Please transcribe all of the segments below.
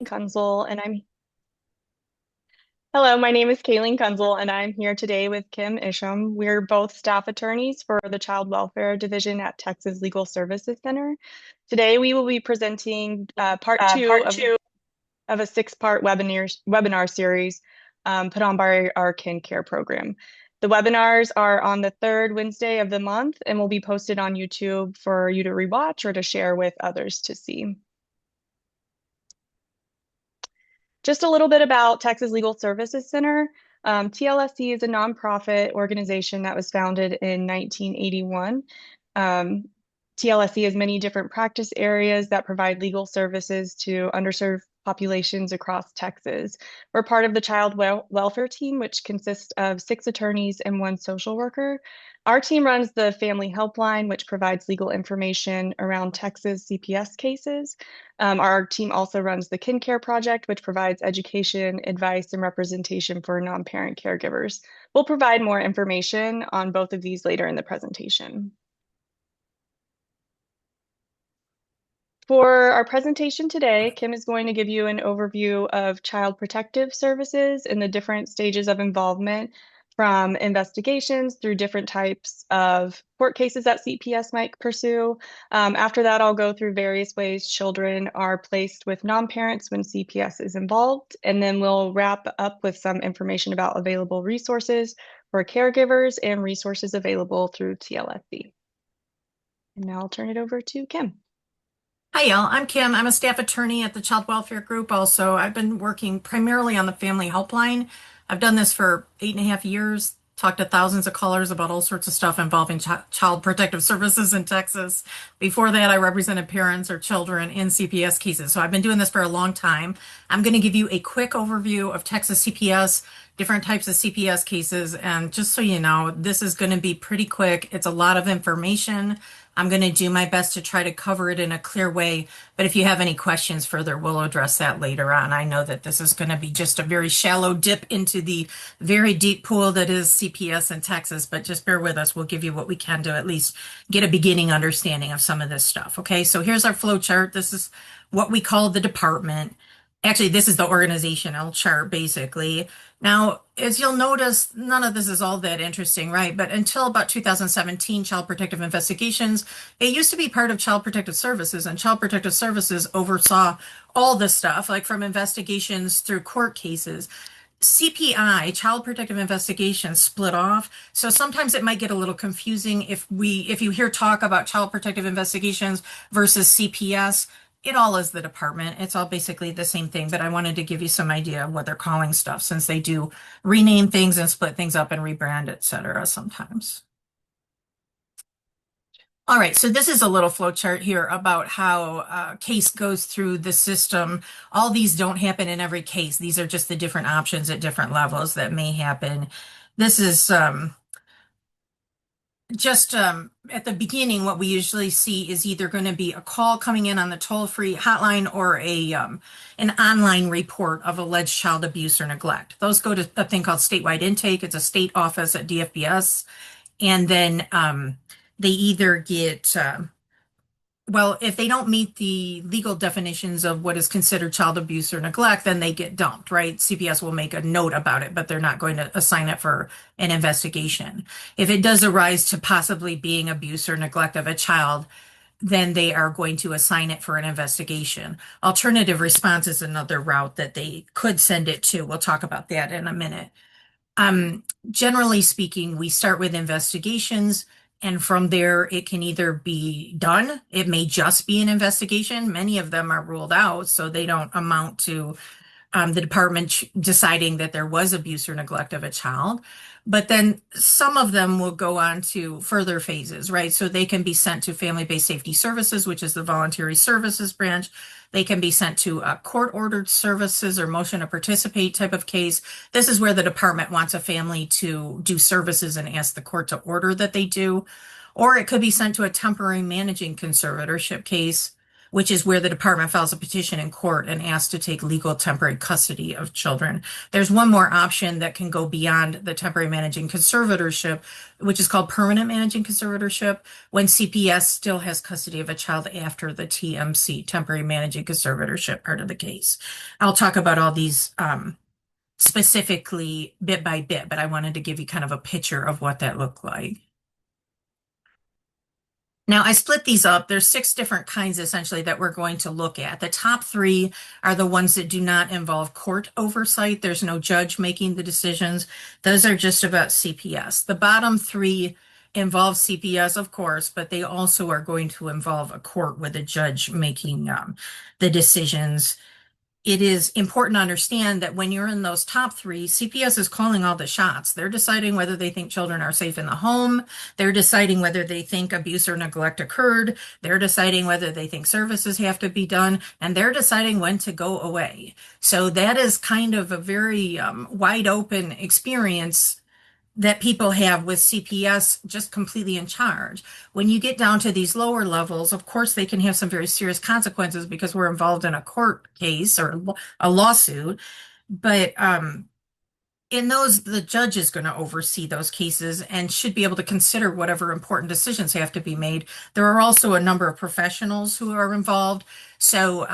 Kunzel, and I'm Hello, my name is Kayleen Kunzel, and I'm here today with Kim Isham. We're both staff attorneys for the Child Welfare Division at Texas Legal Services Center. Today, we will be presenting part two Part of, two. of a six-part webinar series put on by our Kin Care program. The webinars are on the third Wednesday of the month and will be posted on YouTube for you to rewatch or to share with others to see. Just a little bit about Texas Legal Services Center. TLSC is a nonprofit organization that was founded in 1981. Um, TLSC has many different practice areas that provide legal services to underserved populations across Texas. We're part of the Child Welfare Team, which consists of 6 attorneys and 1 social worker. Our team runs the Family Helpline, which provides legal information around Texas CPS cases. Our team also runs the Kin Care Project, which provides education, advice, and representation for non-parent caregivers. We'll provide more information on both of these later in the presentation. For our presentation today, Kim is going to give you an overview of child protective services and the different stages of involvement from investigations through different types of court cases that CPS might pursue. After that, I'll go through various ways children are placed with non-parents when CPS is involved, and then we'll wrap up with some information about available resources for caregivers and resources available through TLSC. And now I'll turn it over to Kim. Hi, y'all. I'm Kim. I'm a staff attorney at the Child Welfare Group. Also, I've been working primarily on the Family Helpline. I've done this for 8.5 years, talked to thousands of callers about all sorts of stuff involving child protective services in Texas. Before that, I represented parents or children in CPS cases. So I've been doing this for a long time. I'm going to give you a quick overview of Texas CPS, different types of CPS cases. And just so you know, this is going to be pretty quick. It's a lot of information. I'm going to do my best to try to cover it in a clear way, but if you have any questions further, we'll address that later on. I know that this is going to be just a very shallow dip into the very deep pool that is CPS in Texas, but just bear with us. We'll give you what we can to at least get a beginning understanding of some of this stuff. Okay, so here's our flow chart. This is what we call the department. Actually, this is the organizational chart, basically. Now, as you'll notice, none of this is all that interesting, right? But until about 2017, Child Protective Investigations, it used to be part of Child Protective Services, and Child Protective Services oversaw all this stuff, like from investigations through court cases. CPI, Child Protective Investigations, split off. So sometimes it might get a little confusing if you hear talk about Child Protective Investigations versus CPS. It all is the department. It's all basically the same thing, but I wanted to give you some idea of what they're calling stuff since they do rename things and split things up and rebrand, et cetera, sometimes. All right, so this is a little flow chart here about how a case goes through the system. All these don't happen in every case. These are just the different options at different levels that may happen. This is just at the beginning, what we usually see is either going to be a call coming in on the toll-free hotline or an online report of alleged child abuse or neglect. Those go to a thing called statewide intake. It's a state office at DFBS. And then they either get well, if they don't meet the legal definitions of what is considered child abuse or neglect, then they get dumped, right? CPS will make a note about it, but they're not going to assign it for an investigation. If it does arise to possibly being abuse or neglect of a child, then they are going to assign it for an investigation. Alternative response is another route that they could send it to. We'll talk about that in a minute. Generally speaking, we start with investigations. And from there, it can either be done. It may just be an investigation. Many of them are ruled out, so they don't amount to the department deciding that there was abuse or neglect of a child. But then some of them will go on to further phases, right? So they can be sent to Family-Based Safety Services, which is the voluntary services branch. They can be sent to court-ordered services or motion to participate type of case. This is where the department wants a family to do services and ask the court to order that they do. Or it could be sent to a temporary managing conservatorship case, which is where the department files a petition in court and asks to take legal temporary custody of children. There's one more option that can go beyond the temporary managing conservatorship, which is called permanent managing conservatorship, when CPS still has custody of a child after the TMC, temporary managing conservatorship part of the case. I'll talk about all these specifically bit by bit, but I wanted to give you kind of a picture of what that looked like. Now, I split these up. There's 6 different kinds essentially that we're going to look at. The top 3 are the ones that do not involve court oversight. There's no judge making the decisions. Those are just about CPS. The bottom 3 involve CPS, of course, but they also are going to involve a court with a judge making the decisions. It is important to understand that when you're in those top 3, CPS is calling all the shots. They're deciding whether they think children are safe in the home. They're deciding whether they think abuse or neglect occurred. They're deciding whether they think services have to be done, and they're deciding when to go away. So that is kind of a very wide open experience that people have with CPS just completely in charge. When you get down to these lower levels, of course, they can have some very serious consequences because we're involved in a court case or a lawsuit. But in those, the judge is going to oversee those cases and should be able to consider whatever important decisions have to be made. There are also a number of professionals who are involved. So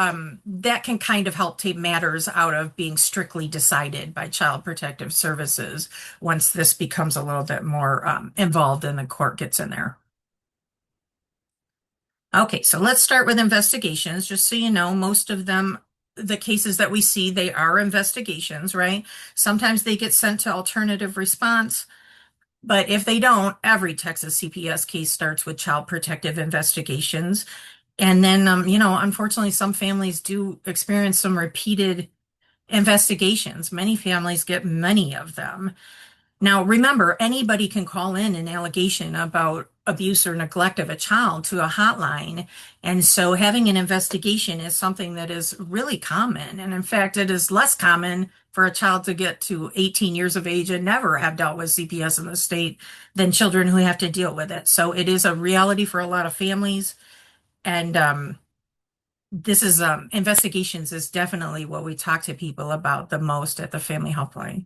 that can kind of help take matters out of being strictly decided by Child Protective Services once this becomes a little bit more involved and the court gets in there. Okay, so let's start with investigations. Just so you know, most of them, the cases that we see, they are investigations, right? Sometimes they get sent to alternative response, but if they don't, every Texas CPS case starts with child protective investigations. And then, unfortunately, some families do experience some repeated investigations. Many families get many of them. Now, remember, anybody can call in an allegation about abuse or neglect of a child to a hotline. And so having an investigation is something that is really common. And in fact, it is less common for a child to get to 18 years of age and never have dealt with CPS in the state than children who have to deal with it. So it is a reality for a lot of families. And this is investigations is definitely what we talk to people about the most at the Family Helpline.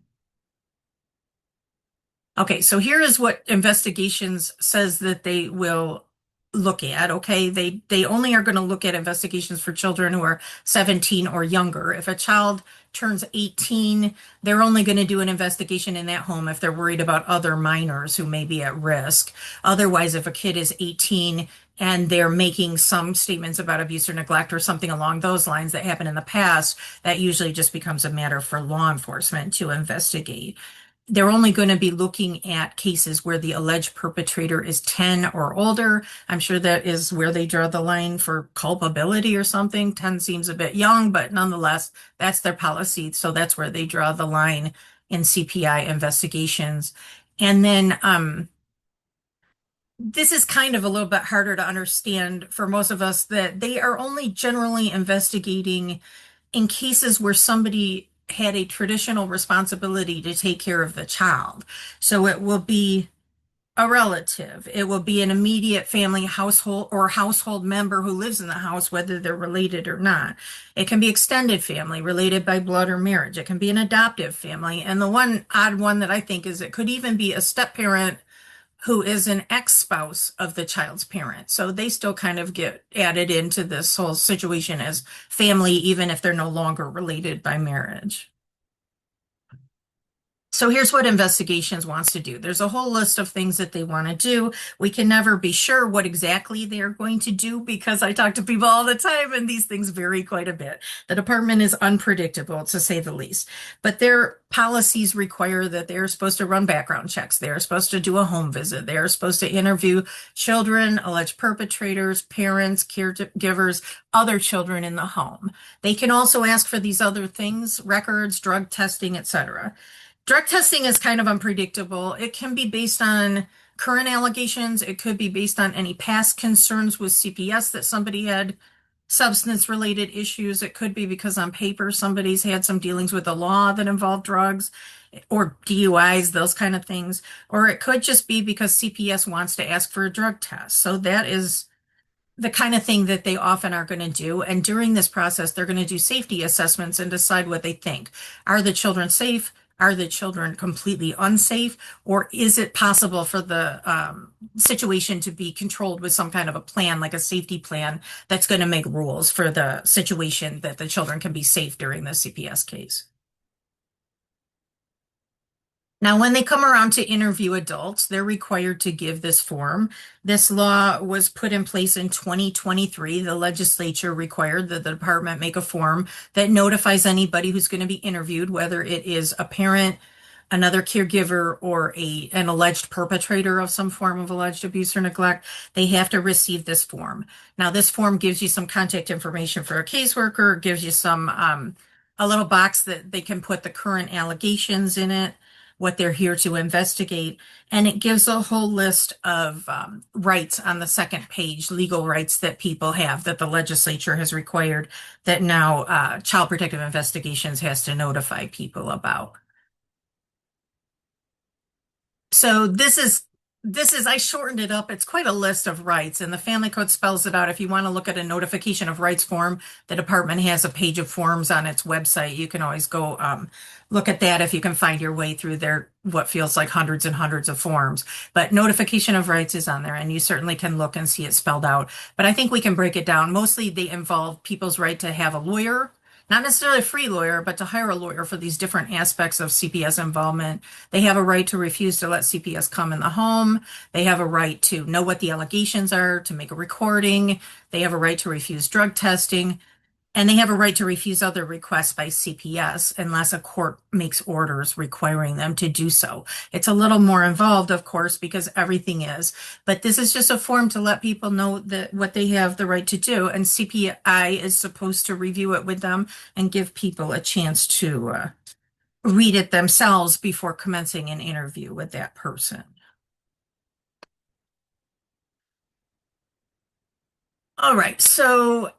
Okay, so here is what investigations says that they will look at. Okay, they only are going to look at investigations for children who are 17 or younger. If a child turns 18, they're only going to do an investigation in that home if they're worried about other minors who may be at risk. Otherwise, if a kid is 18 and they're making some statements about abuse or neglect or something along those lines that happened in the past, that usually just becomes a matter for law enforcement to investigate. They're only going to be looking at cases where the alleged perpetrator is 10 or older. I'm sure that is where they draw the line for culpability or something. 10 seems a bit young, but nonetheless, that's their policy. So that's where they draw the line in CPI investigations. And then this is kind of a little bit harder to understand for most of us, that they are only generally investigating in cases where somebody had a traditional responsibility to take care of the child. So it will be a relative, it will be an immediate family household or household member who lives in the house, whether they're related or not. It can be extended family related by blood or marriage. It can be an adoptive family. And the one odd one that I think is it could even be a step parent who is an ex-spouse of the child's parent. So they still kind of get added into this whole situation as family, even if they're no longer related by marriage. So here's what investigations wants to do. There's a whole list of things that they want to do. We can never be sure what exactly they're going to do because I talk to people all the time and these things vary quite a bit. The department is unpredictable, to say the least. But their policies require that they're supposed to run background checks. They're supposed to do a home visit. They're supposed to interview children, alleged perpetrators, parents, caregivers, other children in the home. They can also ask for these other things, records, drug testing, etc. Drug testing is kind of unpredictable. It can be based on current allegations. It could be based on any past concerns with CPS that somebody had substance-related issues. It could be because on paper somebody's had some dealings with the law that involve drugs or DUIs, those kind of things. Or it could just be because CPS wants to ask for a drug test. So that is the kind of thing that they often are going to do. And during this process, they're going to do safety assessments and decide what they think. Are the children safe? Are the children completely unsafe? Or is it possible for the situation to be controlled with some kind of a plan, like a safety plan, that's going to make rules for the situation that the children can be safe during the CPS case? Now, when they come around to interview adults, they're required to give this form. This law was put in place in 2023. The legislature required that the department make a form that notifies anybody who's going to be interviewed, whether it is a parent, another caregiver, or an alleged perpetrator of some form of alleged abuse or neglect. They have to receive this form. Now, this form gives you some contact information for a caseworker, gives you a little box that they can put the current allegations in it, what they're here to investigate. And it gives a whole list of rights on the second page, legal rights that people have that the legislature has required that now Child Protective Investigations has to notify people about. So this is I shortened it up. It's quite a list of rights, and the family code spells it out. If you want to look at a notification of rights form, the department has a page of forms on its website. You can always go look at that if you can find your way through their what feels like hundreds and hundreds of forms. But notification of rights is on there, and you certainly can look and see it spelled out. But I think we can break it down. Mostly they involve people's right to have a lawyer, not necessarily a free lawyer, but to hire a lawyer for these different aspects of CPS involvement. They have a right to refuse to let CPS come in the home. They have a right to know what the allegations are, to make a recording. They have a right to refuse drug testing. And they have a right to refuse other requests by CPS unless a court makes orders requiring them to do so. It's a little more involved, of course, because everything is. But this is just a form to let people know that what they have the right to do. And CPI is supposed to review it with them and give people a chance to read it themselves before commencing an interview with that person. All right, so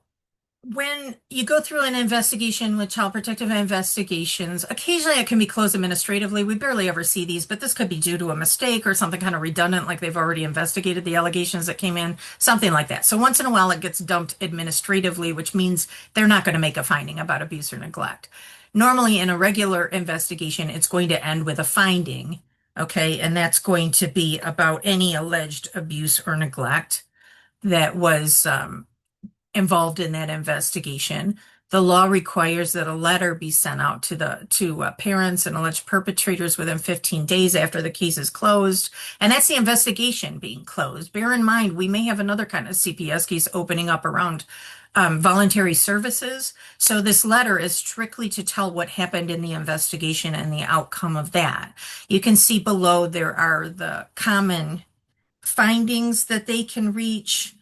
when you go through an investigation with Child Protective Investigations, occasionally it can be closed administratively. We barely ever see these, but this could be due to a mistake or something kind of redundant, like they've already investigated the allegations that came in, something like that. So once in a while it gets dumped administratively, which means they're not going to make a finding about abuse or neglect. Normally in a regular investigation, it's going to end with a finding, okay? And that's going to be about any alleged abuse or neglect that was involved in that investigation. The law requires that a letter be sent out to parents and alleged perpetrators within 15 days after the case is closed, and that's the investigation being closed. Bear in mind, we may have another kind of CPS case opening up around voluntary services. So this letter is strictly to tell what happened in the investigation and the outcome of that. You can see below there are the common findings that they can reach.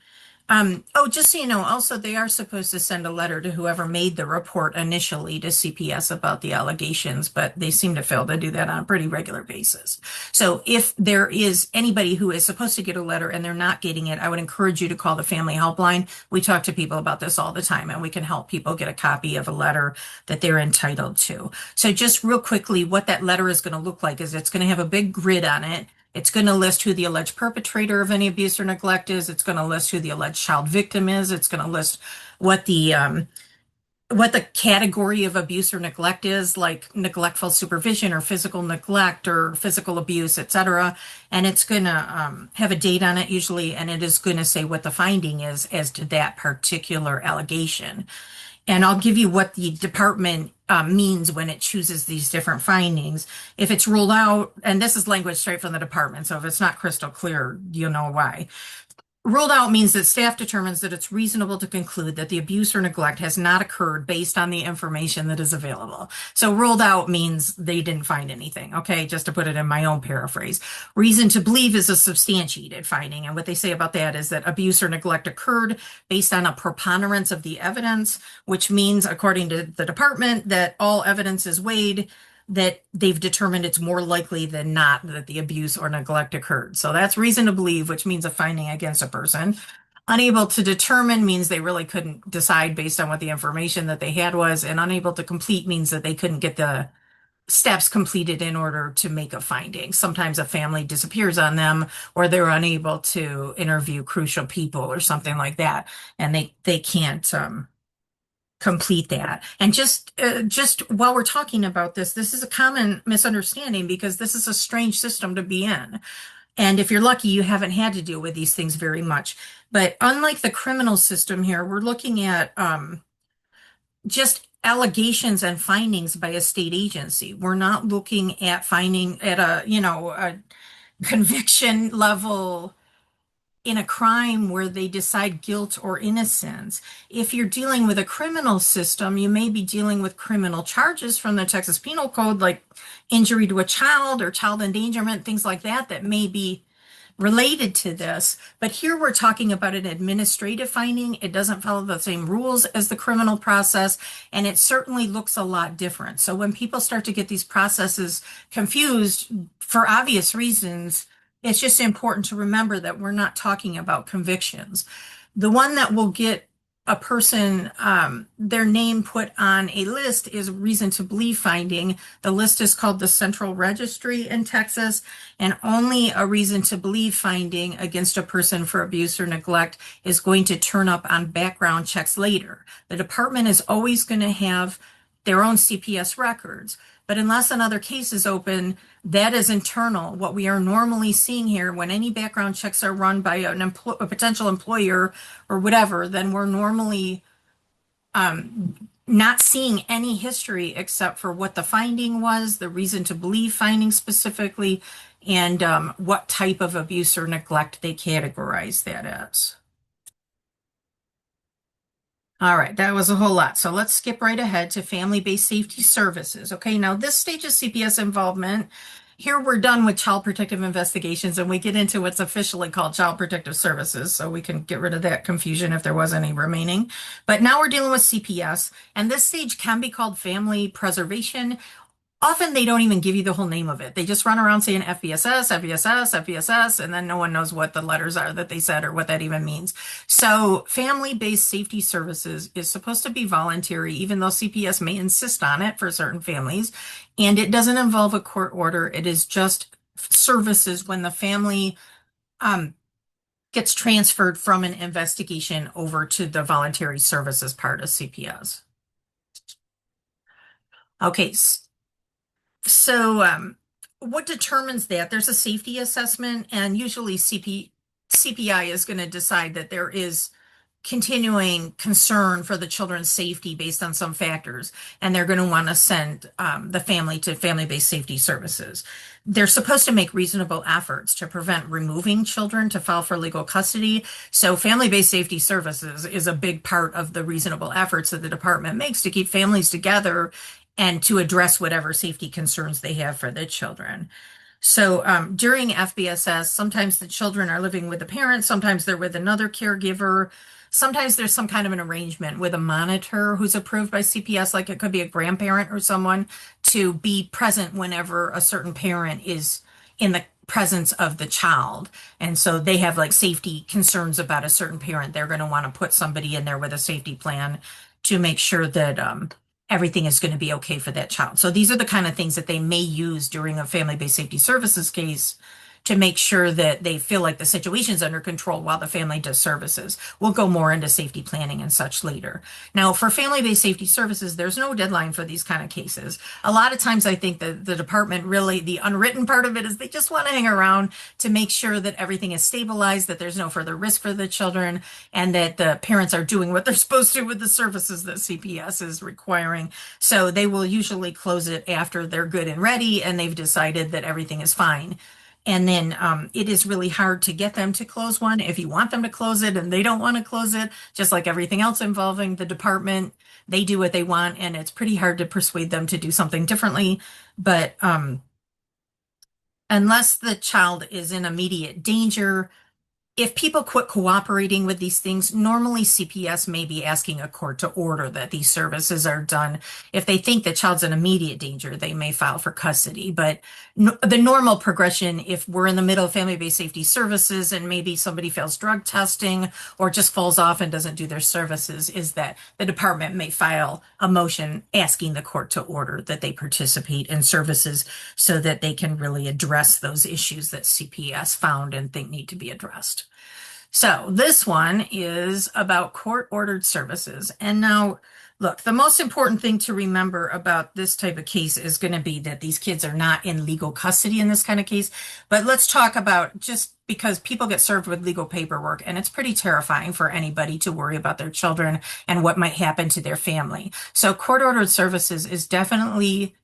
Oh, just so you know, also they are supposed to send a letter to whoever made the report initially to CPS about the allegations, but they seem to fail to do that on a pretty regular basis. So if there is anybody who is supposed to get a letter and they're not getting it, I would encourage you to call the family helpline. We talk to people about this all the time, and we can help people get a copy of a letter that they're entitled to. So just real quickly, what that letter is going to look like is it's going to have a big grid on it. It's going to list who the alleged perpetrator of any abuse or neglect is. It's going to list who the alleged child victim is. It's going to list what the category of abuse or neglect is, like neglectful supervision or physical neglect or physical abuse, etc. And it's going to have a date on it usually, and it is going to say what the finding is as to that particular allegation. And I'll give you what the department means when it chooses these different findings. If it's ruled out, and this is language straight from the department, so if it's not crystal clear, you'll know why. Ruled out means that staff determines that it's reasonable to conclude that the abuse or neglect has not occurred based on the information that is available. So ruled out means they didn't find anything, okay? Just to put it in my own paraphrase. Reason to believe is a substantiated finding. And what they say about that is that abuse or neglect occurred based on a preponderance of the evidence, which means, according to the department, that all evidence is weighed, that they've determined it's more likely than not that the abuse or neglect occurred. So that's reason to believe, which means a finding against a person. Unable to determine means they really couldn't decide based on what the information that they had was, and unable to complete means that they couldn't get the steps completed in order to make a finding. Sometimes a family disappears on them, or they're unable to interview crucial people or something like that, and they can't complete that. And just while we're talking about this, this is a common misunderstanding because this is a strange system to be in. And if you're lucky, you haven't had to deal with these things very much. But unlike the criminal system here, we're looking at just allegations and findings by a state agency. We're not looking at finding at a conviction level in a crime where they decide guilt or innocence. If you're dealing with a criminal system, you may be dealing with criminal charges from the Texas Penal Code, like injury to a child or child endangerment, things like that, that may be related to this. But here we're talking about an administrative finding. It doesn't follow the same rules as the criminal process, and it certainly looks a lot different. So when people start to get these processes confused for obvious reasons, it's just important to remember that we're not talking about convictions. The one that will get a person their name put on a list is reason to believe finding. The list is called the Central Registry in Texas, and only a reason to believe finding against a person for abuse or neglect is going to turn up on background checks later. The department is always going to have their own CPS records. But unless another case is open, that is internal. What we are normally seeing here, when any background checks are run by a potential employer or whatever, then we're normally not seeing any history except for what the finding was, the reason to believe finding specifically, and what type of abuse or neglect they categorize that as. All right, that was a whole lot. So let's skip right ahead to family-based safety services. Okay, now this stage of CPS involvement, here we're done with child protective investigations and we get into what's officially called child protective services. So we can get rid of that confusion if there was any remaining. But now we're dealing with CPS, and this stage can be called family preservation. Often they don't even give you the whole name of it. They just run around saying FBSS, FBSS, FBSS, and then no one knows what the letters are that they said or what that even means. So family-based safety services is supposed to be voluntary, even though CPS may insist on it for certain families. And it doesn't involve a court order. It is just services when the family gets transferred from an investigation over to the voluntary services part of CPS. Okay, so, what determines that? There's a safety assessment, and usually CPI is going to decide that there is continuing concern for the children's safety based on some factors, and they're going to want to send the family to family-based safety services. They're supposed to make reasonable efforts to prevent removing children to file for legal custody. So family-based safety services is a big part of the reasonable efforts that the department makes to keep families together and to address whatever safety concerns they have for the children. So during FBSS, sometimes the children are living with the parents, sometimes they're with another caregiver. Sometimes there's some kind of an arrangement with a monitor who's approved by CPS, like it could be a grandparent or someone, to be present whenever a certain parent is in the presence of the child. And so they have like safety concerns about a certain parent. They're going to want to put somebody in there with a safety plan to make sure that everything is going to be okay for that child. So these are the kind of things that they may use during a family-based safety services case to make sure that they feel like the situation's under control while the family does services. We'll go more into safety planning and such later. Now, for family-based safety services, there's no deadline for these kind of cases. A lot of times I think that the department really, the unwritten part of it is they just want to hang around to make sure that everything is stabilized, that there's no further risk for the children, and that the parents are doing what they're supposed to with the services that CPS is requiring. So they will usually close it after they're good and ready and they've decided that everything is fine. And then it is really hard to get them to close one if you want them to close it and they don't want to close it, just like everything else involving the department. They do what they want, and it's pretty hard to persuade them to do something differently. But unless the child is in immediate danger, if people quit cooperating with these things, normally CPS may be asking a court to order that these services are done. If they think the child's in immediate danger, they may file for custody. But no, the normal progression, if we're in the middle of family-based safety services and maybe somebody fails drug testing or just falls off and doesn't do their services, is that the department may file a motion asking the court to order that they participate in services so that they can really address those issues that CPS found and think need to be addressed. So this one is about court-ordered services. And now, look, the most important thing to remember about this type of case is going to be that these kids are not in legal custody in this kind of case. But let's talk about, just because people get served with legal paperwork, and it's pretty terrifying for anybody to worry about their children and what might happen to their family. So court-ordered services is definitely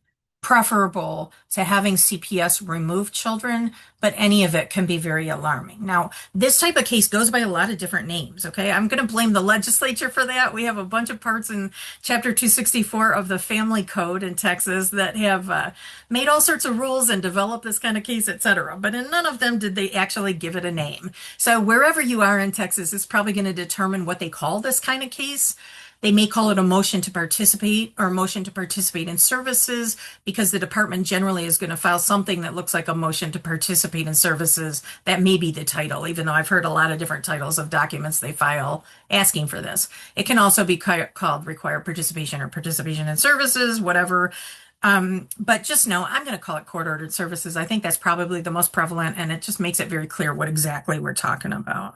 preferable to having CPS remove children, but any of it can be very alarming. Now, this type of case goes by a lot of different names, okay? I'm going to blame the legislature for that. We have a bunch of parts in Chapter 264 of the Family Code in Texas that have made all sorts of rules and developed this kind of case, etc. But in none of them did they actually give it a name. So wherever you are in Texas is probably going to determine what they call this kind of case. They may call it a motion to participate or motion to participate in services, because the department generally is going to file something that looks like a motion to participate in services. That may be the title, even though I've heard a lot of different titles of documents they file asking for this. It can also be called required participation or participation in services, whatever. But just know I'm going to call it court-ordered services. I think that's probably the most prevalent, and it just makes it very clear what exactly we're talking about.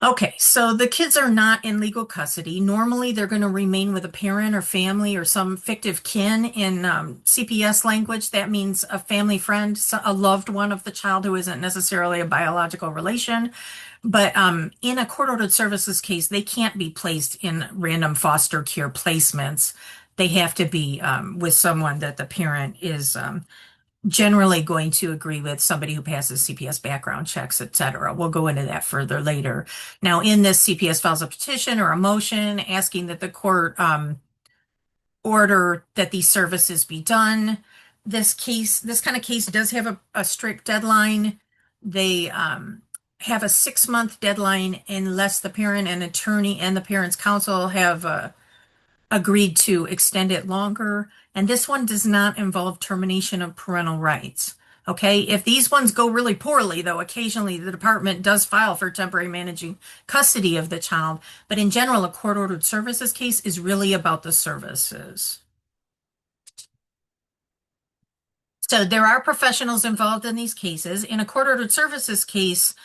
Okay, so the kids are not in legal custody. Normally, they're going to remain with a parent or family or some fictive kin. In CPS language, that means a family friend, a loved one of the child who isn't necessarily a biological relation. But in a court-ordered services case, they can't be placed in random foster care placements. They have to be with someone that the parent is generally going to agree with, somebody who passes CPS background checks, et cetera. We'll go into that further later. Now, in this, CPS files a petition or a motion asking that the court order that these services be done. This kind of case does have a strict deadline. They have a 6-month deadline unless the parent and attorney and the parent's counsel have agreed to extend it longer. And this one does not involve termination of parental rights. Okay, if these ones go really poorly, though, occasionally the department does file for temporary managing custody of the child. But in general, a court-ordered services case is really about the services. So there are professionals involved in these cases. In a court-ordered services case,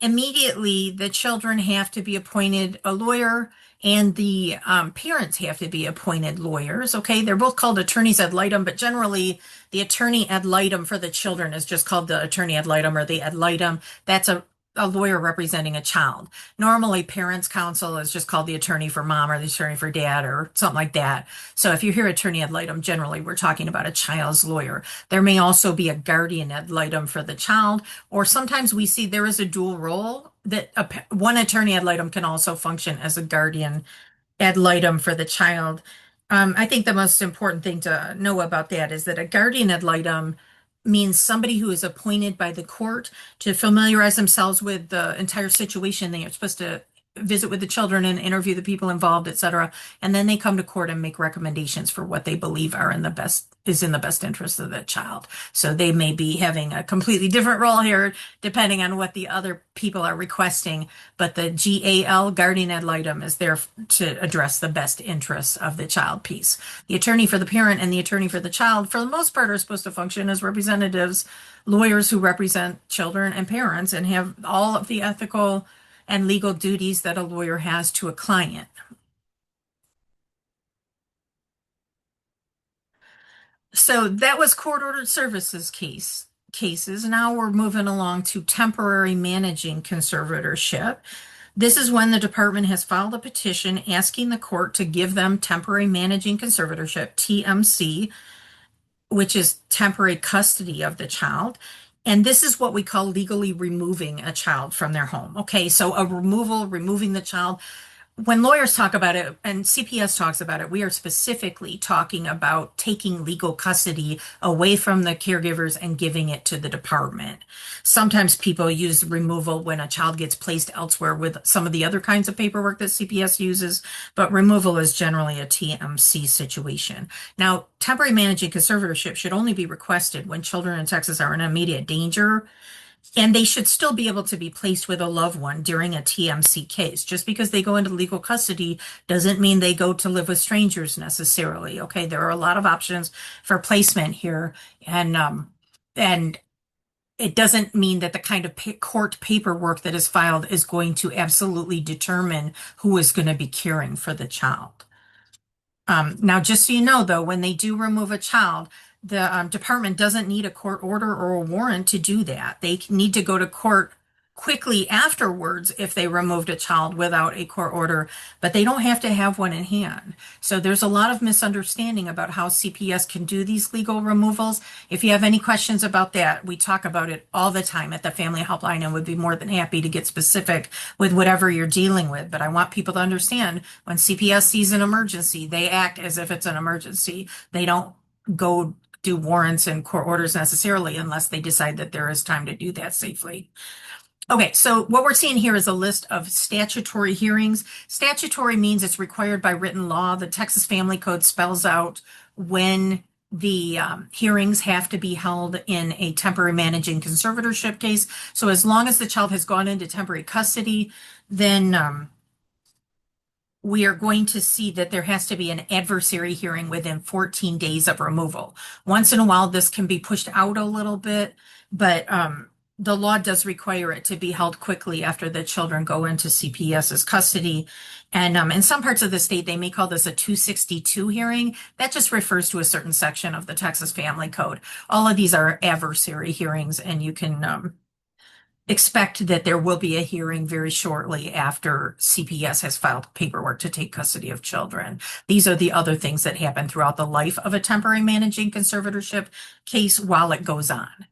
immediately the children have to be appointed a lawyer, and the parents have to be appointed lawyers. Okay, they're both called attorneys ad litem, but generally the attorney ad litem for the children is just called the attorney ad litem or the ad litem. That's a lawyer representing a child. Normally, parents' counsel is just called the attorney for mom or the attorney for dad or something like that. So if you hear attorney ad litem, generally we're talking about a child's lawyer. There may also be a guardian ad litem for the child, or sometimes we see there is a dual role that one attorney ad litem can also function as a guardian ad litem for the child. I think the most important thing to know about that is that a guardian ad litem means somebody who is appointed by the court to familiarize themselves with the entire situation. They are supposed to visit with the children and interview the people involved, etc. And then they come to court and make recommendations for what they believe are in the best interest of the child. So they may be having a completely different role here, depending on what the other people are requesting. But the GAL, guardian ad litem, is there to address the best interests of the child piece. The attorney for the parent and the attorney for the child, for the most part, are supposed to function as representatives, lawyers who represent children and parents and have all of the ethical and legal duties that a lawyer has to a client. So that was court-ordered services cases. Now we're moving along to temporary managing conservatorship. This is when the department has filed a petition asking the court to give them temporary managing conservatorship, TMC, which is temporary custody of the child. And this is what we call legally removing a child from their home. Okay, so a removing the child. when lawyers talk about it and CPS talks about it, we are specifically talking about taking legal custody away from the caregivers and giving it to the department. Sometimes people use removal when a child gets placed elsewhere with some of the other kinds of paperwork that CPS uses, but removal is generally a TMC situation. Now, temporary managing conservatorship should only be requested when children in Texas are in immediate danger, and they should still be able to be placed with a loved one during a TMC case. Just because they go into legal custody doesn't mean they go to live with strangers necessarily. Okay, there are a lot of options for placement here, and it doesn't mean that the kind of court paperwork that is filed is going to absolutely determine who is going to be caring for the child. Now, just so you know, though, when they do remove a child, the department doesn't need a court order or a warrant to do that. They need to go to court quickly afterwards if they removed a child without a court order, but they don't have to have one in hand. So there's a lot of misunderstanding about how CPS can do these legal removals. If you have any questions about that, we talk about it all the time at the Family Helpline and would be more than happy to get specific with whatever you're dealing with. But I want people to understand when CPS sees an emergency, they act as if it's an emergency. They don't go do warrants and court orders necessarily unless they decide that there is time to do that safely. Okay, so what we're seeing here is a list of statutory hearings. Statutory means it's required by written law. The Texas Family Code spells out when the hearings have to be held in a temporary managing conservatorship case. So as long as the child has gone into temporary custody, then we are going to see that there has to be an adversary hearing within 14 days of removal. Once in a while, this can be pushed out a little bit, but the law does require it to be held quickly after the children go into CPS's custody. And in some parts of the state, they may call this a 262 hearing. That just refers to a certain section of the Texas Family Code. All of these are adversary hearings, and you can expect that there will be a hearing very shortly after CPS has filed paperwork to take custody of children. These are the other things that happen throughout the life of a temporary managing conservatorship case while it goes on.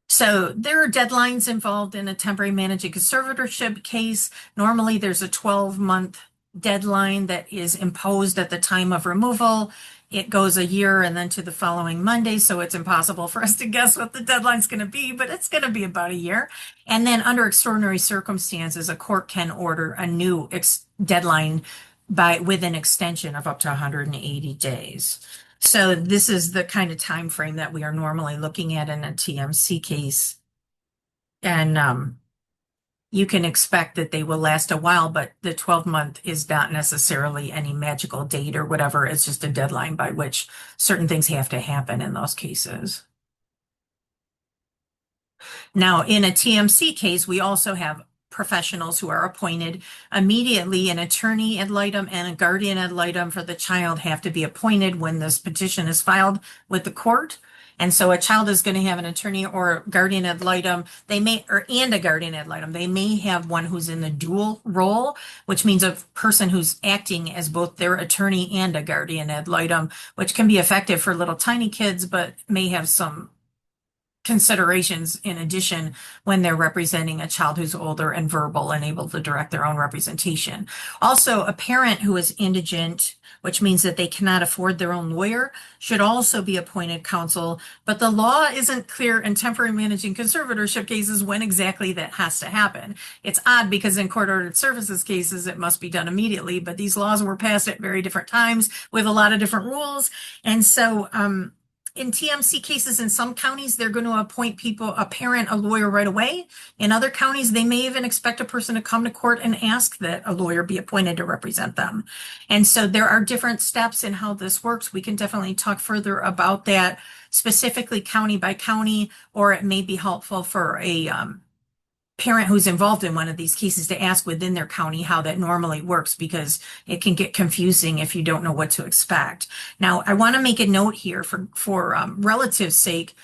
So there are deadlines involved in a temporary managing conservatorship case. Normally there's a 12-month deadline that is imposed at the time of removal. It goes a year and then to the following Monday, so it's impossible for us to guess what the deadline's going to be, but it's going to be about a year. And then under extraordinary circumstances, a court can order a new deadline with an extension of up to 180 days. So this is the kind of time frame that we are normally looking at in a TMC case. And you can expect that they will last a while, but the 12-month is not necessarily any magical date or whatever. It's just a deadline by which certain things have to happen in those cases. Now, in a TMC case, we also have professionals who are appointed immediately. An attorney ad litem and a guardian ad litem for the child have to be appointed when this petition is filed with the court. And so a child is going to have an attorney or guardian ad litem. And a guardian ad litem. They may have one who's in the dual role, which means a person who's acting as both their attorney and a guardian ad litem, which can be effective for little tiny kids, but may have some considerations in addition when they're representing a child who's older and verbal and able to direct their own representation. Also, a parent who is indigent, which means that they cannot afford their own lawyer, should also be appointed counsel, but the law isn't clear in temporary managing conservatorship cases when exactly that has to happen. It's odd because in court-ordered services cases, it must be done immediately, but these laws were passed at very different times with a lot of different rules. And so, in TMC cases, in some counties, they're going to appoint a parent, a lawyer right away. In other counties, they may even expect a person to come to court and ask that a lawyer be appointed to represent them. And so there are different steps in how this works. We can definitely talk further about that, specifically county by county, or it may be helpful for a parent who's involved in one of these cases to ask within their county how that normally works, because it can get confusing if you don't know what to expect. Now, I want to make a note here for relative sake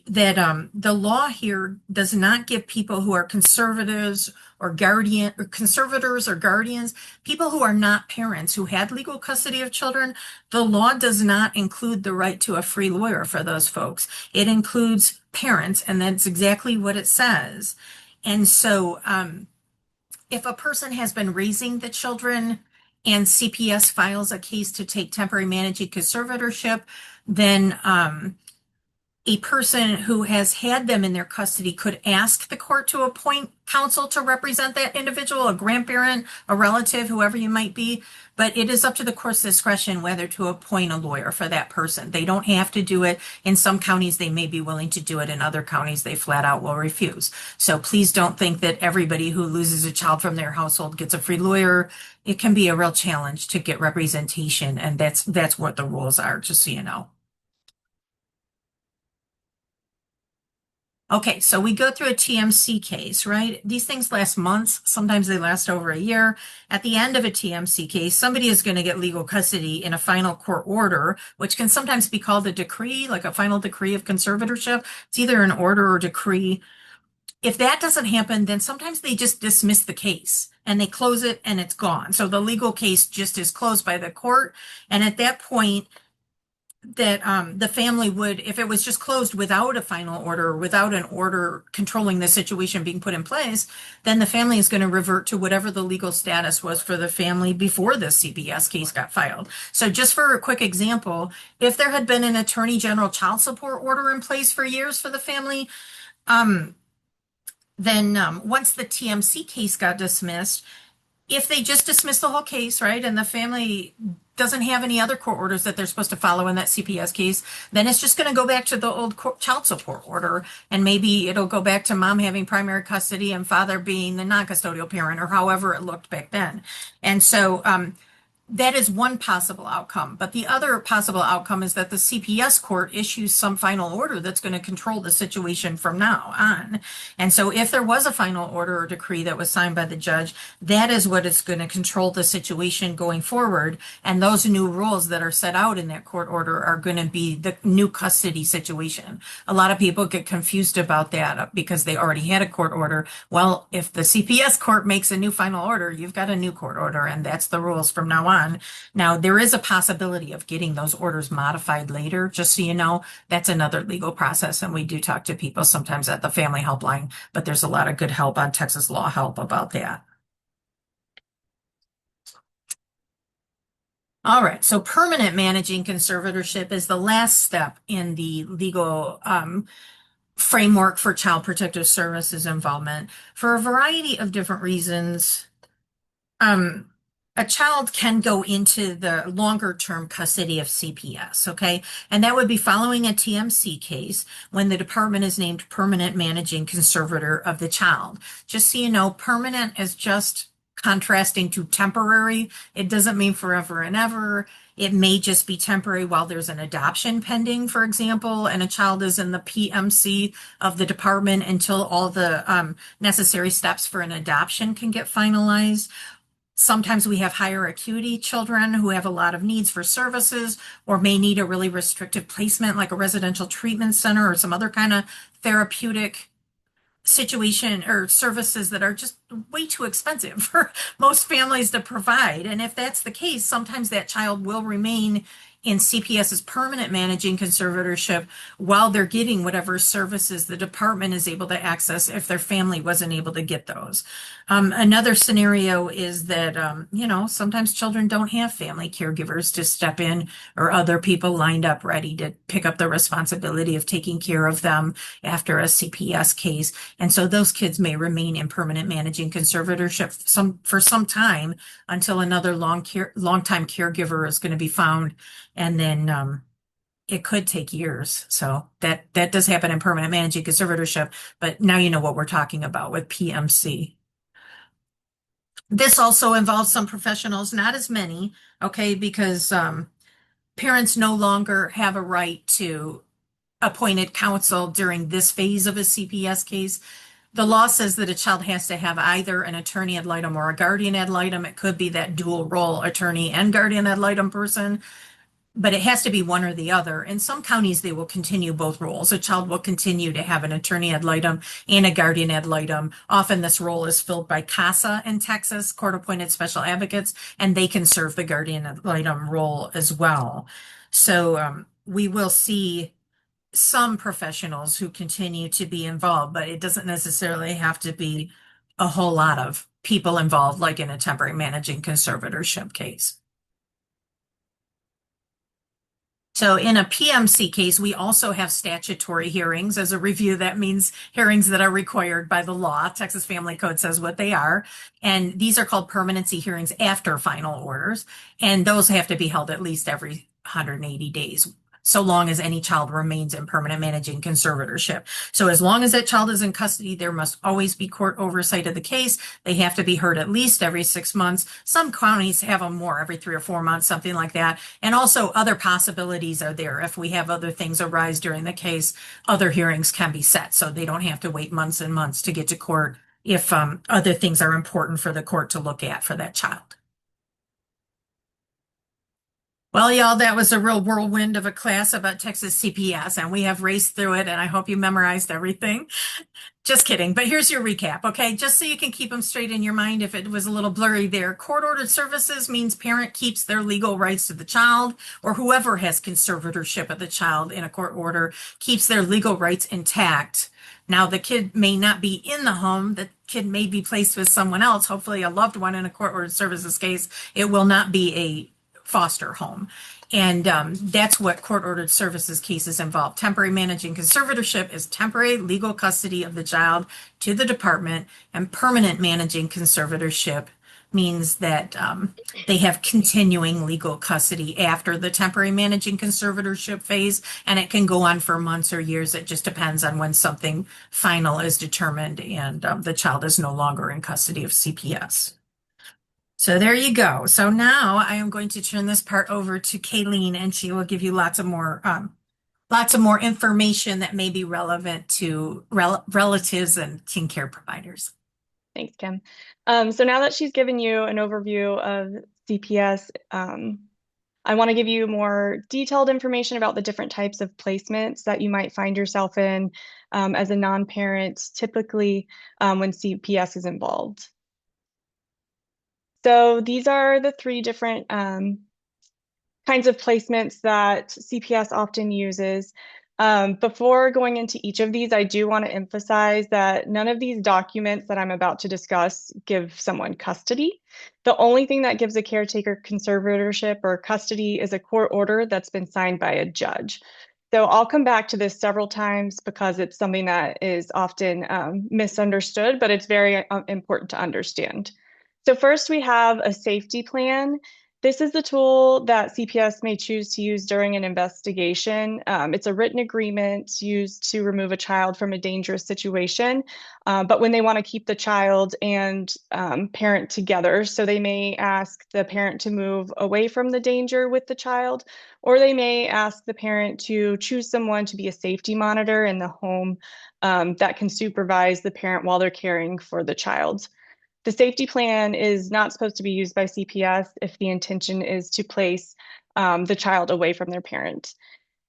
that the law here does not give people who are conservatives or conservators or guardians, people who are not parents who had legal custody of children. The law does not include the right to a free lawyer for those folks. It includes parents, and that's exactly what it says. And so if a person has been raising the children and CPS files a case to take temporary managing conservatorship, then a person who has had them in their custody could ask the court to appoint counsel to represent that individual, a grandparent, a relative, whoever you might be. But it is up to the court's discretion whether to appoint a lawyer for that person. They don't have to do it. In some counties, they may be willing to do it. In other counties, they flat out will refuse. So please don't think that everybody who loses a child from their household gets a free lawyer. It can be a real challenge to get representation, and that's what the rules are, just so you know. Okay, so we go through a TMC case, right? These things last months, sometimes they last over a year. At the end of a TMC case, somebody is going to get legal custody in a final court order, which can sometimes be called a decree, like a final decree of conservatorship. It's either an order or decree. If that doesn't happen, then sometimes they just dismiss the case and they close it and it's gone. So the legal case just is closed by the court. And at that point, that the family would, if it was just closed without a final order, without an order controlling the situation being put in place, then the family is going to revert to whatever the legal status was for the family before the CPS case got filed. So just for a quick example, if there had been an attorney general child support order in place for years for the family, um, then once the TMC case got dismissed, if they just dismiss the whole case, right, and the family doesn't have any other court orders that they're supposed to follow in that CPS case, then it's just going to go back to the old child support order. And maybe it'll go back to mom having primary custody and father being the non-custodial parent, or however it looked back then. And so that is one possible outcome. But the other possible outcome is that the CPS court issues some final order that's going to control the situation from now on. And so if there was a final order or decree that was signed by the judge, that is what is going to control the situation going forward. And those new rules that are set out in that court order are going to be the new custody situation. A lot of people get confused about that because they already had a court order. Well, if the CPS court makes a new final order, you've got a new court order, and that's the rules from now on. Now, there is a possibility of getting those orders modified later, just so you know. That's another legal process, and we do talk to people sometimes at the family helpline, but there's a lot of good help on Texas Law Help about that. All right, so permanent managing conservatorship is the last step in the legal framework for Child Protective Services involvement. For a variety of different reasons, um, a child can go into the longer term custody of CPS, okay? And that would be following a TMC case when the department is named permanent managing conservator of the child. Just so you know, permanent is just contrasting to temporary. It doesn't mean forever and ever. It may just be temporary while there's an adoption pending, for example, and a child is in the PMC of the department until all the necessary steps for an adoption can get finalized. Sometimes we have higher acuity children who have a lot of needs for services or may need a really restrictive placement like a residential treatment center or some other kind of therapeutic situation or services that are just way too expensive for most families to provide. And if that's the case, sometimes that child will remain in CPS's permanent managing conservatorship while they're getting whatever services the department is able to access if their family wasn't able to get those. Another scenario is that, sometimes children don't have family caregivers to step in or other people lined up ready to pick up the responsibility of taking care of them after a CPS case. And so those kids may remain in permanent managing conservatorship for some time until another long-time caregiver is going to be found. And then it could take years. So that does happen in permanent managing conservatorship, but now you know what we're talking about with PMC. This also involves some professionals, not as many, okay, because parents no longer have a right to appointed counsel during this phase of a CPS case. The law says that a child has to have either an attorney ad litem or a guardian ad litem. It could be that dual role attorney and guardian ad litem person, but it has to be one or the other. In some counties, they will continue both roles. A child will continue to have an attorney ad litem and a guardian ad litem. Often this role is filled by CASA in Texas, court-appointed special advocates, and they can serve the guardian ad litem role as well. So we will see some professionals who continue to be involved, but it doesn't necessarily have to be a whole lot of people involved, like in a temporary managing conservatorship case. So in a PMC case, we also have statutory hearings as a review. That means hearings that are required by the law. Texas Family Code says what they are. And these are called permanency hearings after final orders. And those have to be held at least every 180 days, so long as any child remains in permanent managing conservatorship. So as long as that child is in custody, there must always be court oversight of the case. They have to be heard at least every 6 months. Some counties have them more, every 3 or 4 months, something like that. And also other possibilities are there. If we have other things arise during the case, other hearings can be set. So they don't have to wait months and months to get to court if other things are important for the court to look at for that child. Well, y'all, that was a real whirlwind of a class about Texas CPS, and we have raced through it, and I hope you memorized everything. Just kidding, but here's your recap, okay? Just so you can keep them straight in your mind if it was a little blurry there. Court-ordered services means parent keeps their legal rights to the child, or whoever has conservatorship of the child in a court order keeps their legal rights intact. Now, the kid may not be in the home. The kid may be placed with someone else, hopefully a loved one in a court-ordered services case. It will not be a foster home. And that's what court-ordered services cases involve. Temporary managing conservatorship is temporary legal custody of the child to the department, and permanent managing conservatorship means that they have continuing legal custody after the temporary managing conservatorship phase, and it can go on for months or years. It just depends on when something final is determined and the child is no longer in custody of CPS. So there you go. So now I am going to turn this part over to Kayleen, and she will give you lots of more information that may be relevant to relatives and teen care providers. Thanks, Kim. So now that she's given you an overview of CPS, I want to give you more detailed information about the different types of placements that you might find yourself in as a non-parent, typically when CPS is involved. So these are the three different kinds of placements that CPS often uses. Before going into each of these, I do want to emphasize that none of these documents that I'm about to discuss give someone custody. The only thing that gives a caretaker conservatorship or custody is a court order that's been signed by a judge. So I'll come back to this several times because it's something that is often misunderstood, but it's very important to understand. So first we have a safety plan. This is the tool that CPS may choose to use during an investigation. It's a written agreement used to remove a child from a dangerous situation, but when they want to keep the child and parent together, so they may ask the parent to move away from the danger with the child, or they may ask the parent to choose someone to be a safety monitor in the home that can supervise the parent while they're caring for the child. The safety plan is not supposed to be used by CPS if the intention is to place the child away from their parent.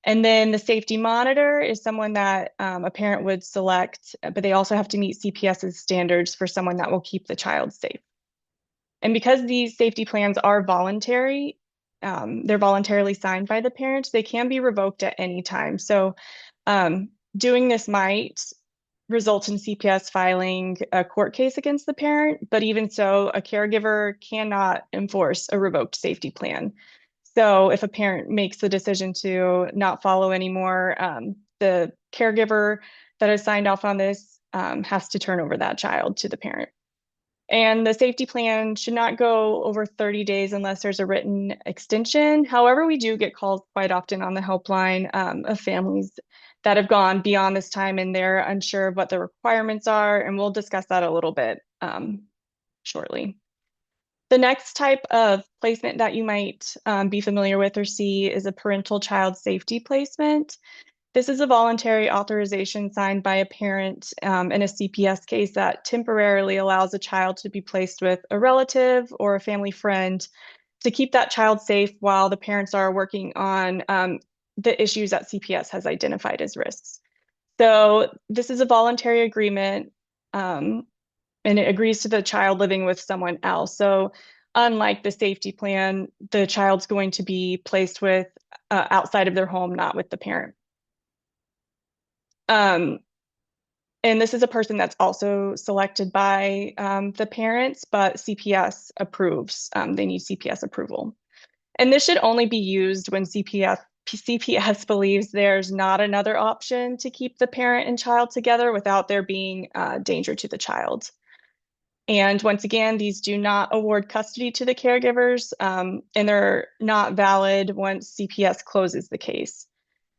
And then the safety monitor is someone that a parent would select, but they also have to meet CPS's standards for someone that will keep the child safe. And because these safety plans are voluntary, they're voluntarily signed by the parent, they can be revoked at any time. So doing this might result in CPS filing a court case against the parent, but even so, a caregiver cannot enforce a revoked safety plan. So if a parent makes the decision to not follow anymore, the caregiver that has signed off on this has to turn over that child to the parent. And the safety plan should not go over 30 days unless there's a written extension. However, we do get calls quite often on the helpline of families that have gone beyond this time and they're unsure of what the requirements are. And we'll discuss that a little bit shortly. The next type of placement that you might be familiar with or see is a parental child safety placement. This is a voluntary authorization signed by a parent in a CPS case that temporarily allows a child to be placed with a relative or a family friend to keep that child safe while the parents are working on the issues that CPS has identified as risks. So this is a voluntary agreement and it agrees to the child living with someone else. So unlike the safety plan, the child's going to be placed with outside of their home, not with the parent. Um, and this is a person that's also selected by the parents, but CPS approves. They need CPS approval. And this should only be used when CPS believes there's not another option to keep the parent and child together without there being danger to the child. And once again, these do not award custody to the caregivers, and they're not valid once CPS closes the case.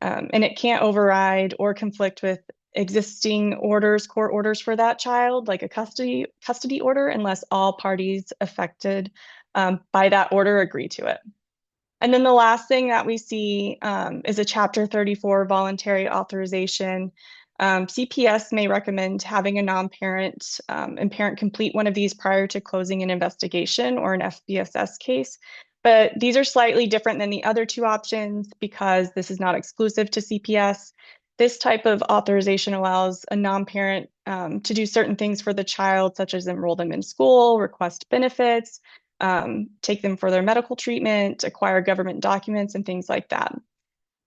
And it can't override or conflict with existing orders, court orders for that child, like a custody order, unless all parties affected by that order agree to it. And then the last thing that we see is a Chapter 34 voluntary authorization. CPS may recommend having a non-parent and parent complete one of these prior to closing an investigation or an FBSS case. But these are slightly different than the other two options because this is not exclusive to CPS. This type of authorization allows a non-parent to do certain things for the child, such as enroll them in school, request benefits, take them for their medical treatment, acquire government documents, and things like that.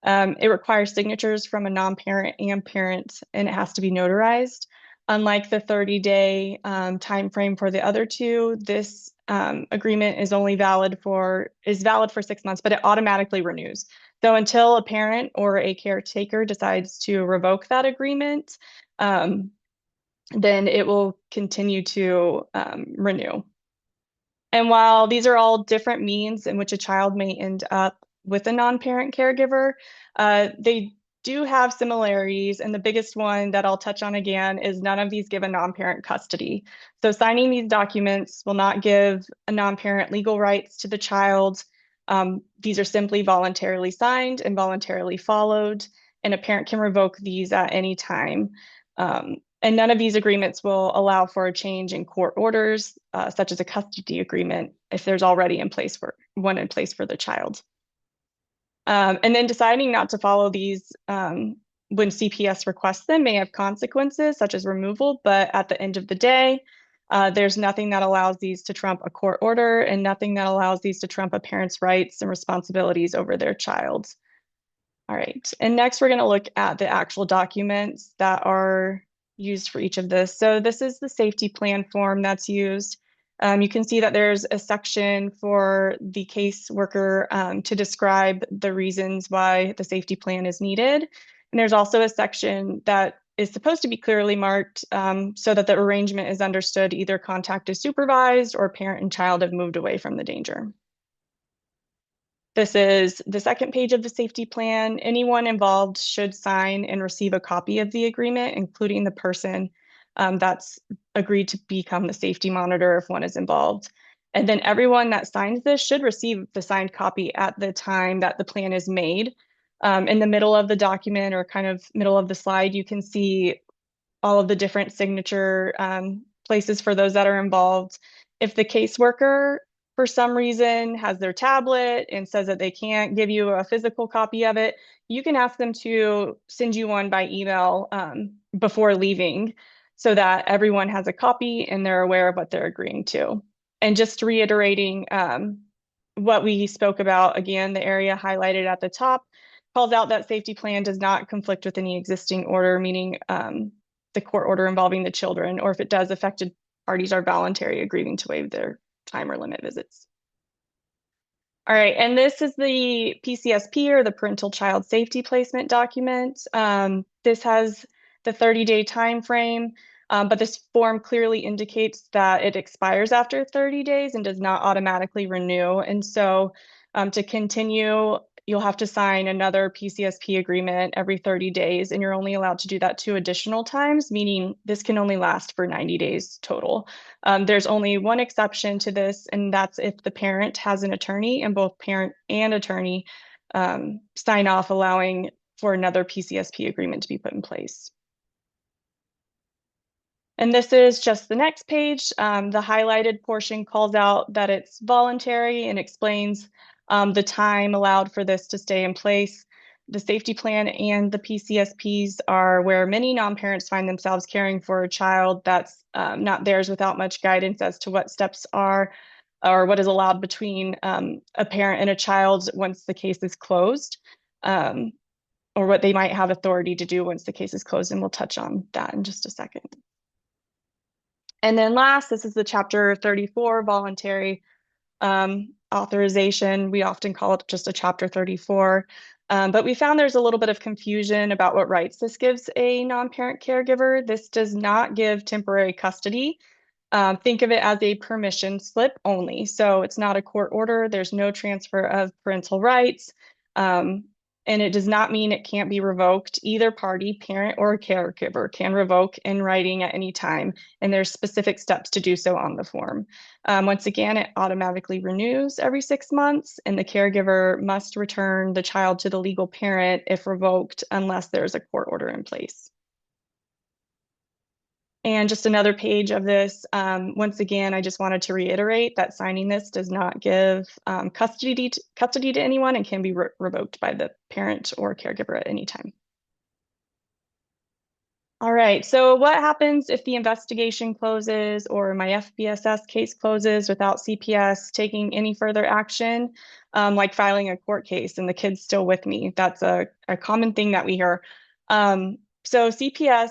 It requires signatures from a non-parent and parent, and it has to be notarized. Unlike the 30-day time frame for the other two, this agreement is valid for 6 months, but it automatically renews. So until a parent or a caretaker decides to revoke that agreement, then it will continue to renew. And while these are all different means in which a child may end up with a non-parent caregiver, they do have similarities. And the biggest one that I'll touch on again is none of these give a non-parent custody. So signing these documents will not give a non-parent legal rights to the child. These are simply voluntarily signed and voluntarily followed, and a parent can revoke these at any time. And none of these agreements will allow for a change in court orders, such as a custody agreement, if there's already one in place for the child. And then deciding not to follow these when CPS requests them may have consequences, such as removal. But at the end of the day, there's nothing that allows these to trump a court order and nothing that allows these to trump a parent's rights and responsibilities over their child. All right, and next we're going to look at the actual documents that are used for each of this. So this is the safety plan form that's used. You can see that there's a section for the caseworker to describe the reasons why the safety plan is needed. And there's also a section that is supposed to be clearly marked so that the arrangement is understood, either contact is supervised or parent and child have moved away from the danger. This is the second page of the safety plan. Anyone involved should sign and receive a copy of the agreement, including the person that's agreed to become the safety monitor if one is involved. And then everyone that signs this should receive the signed copy at the time that the plan is made. In the middle of the document or kind of middle of the slide, you can see all of the different signature places for those that are involved. If the caseworker, for some reason, has their tablet and says that they can't give you a physical copy of it, you can ask them to send you one by email before leaving so that everyone has a copy and they're aware of what they're agreeing to. And just reiterating what we spoke about, again, the area highlighted at the top calls out that safety plan does not conflict with any existing order, meaning the court order involving the children, or if it does, affected parties are voluntary agreeing to waive their time or limit visits. All right, and this is the PCSP or the Parental Child Safety Placement document. This has the 30-day time frame, but this form clearly indicates that it expires after 30 days and does not automatically renew. And so to continue, you'll have to sign another PCSP agreement every 30 days, and you're only allowed to do that 2 additional times, meaning this can only last for 90 days total. There's only one exception to this, and that's if the parent has an attorney and both parent and attorney sign off allowing for another PCSP agreement to be put in place. And this is just the next page. The highlighted portion calls out that it's voluntary and explains the time allowed for this to stay in place. The safety plan and the PCSPs are where many non-parents find themselves caring for a child that's not theirs without much guidance as to what steps are or what is allowed between a parent and a child once the case is closed. or what they might have authority to do once the case is closed, and we'll touch on that in just a second. And then last, this is the Chapter 34 voluntary authorization. We often call it just a Chapter 34. But we found there's a little bit of confusion about what rights this gives a non-parent caregiver. This does not give temporary custody. Think of it as a permission slip only. So it's not a court order. There's no transfer of parental rights. Um, and it does not mean it can't be revoked. Either party, parent or caregiver, can revoke in writing at any time. And there's specific steps to do so on the form. Once again, it automatically renews every 6 months, and the caregiver must return the child to the legal parent if revoked, unless there's a court order in place. And just another page of this. Once again, I just wanted to reiterate that signing this does not give custody to anyone and can be revoked by the parent or caregiver at any time. All right, so what happens if the investigation closes or my FBSS case closes without CPS taking any further action, like filing a court case and the kid's still with me? That's a common thing that we hear. So CPS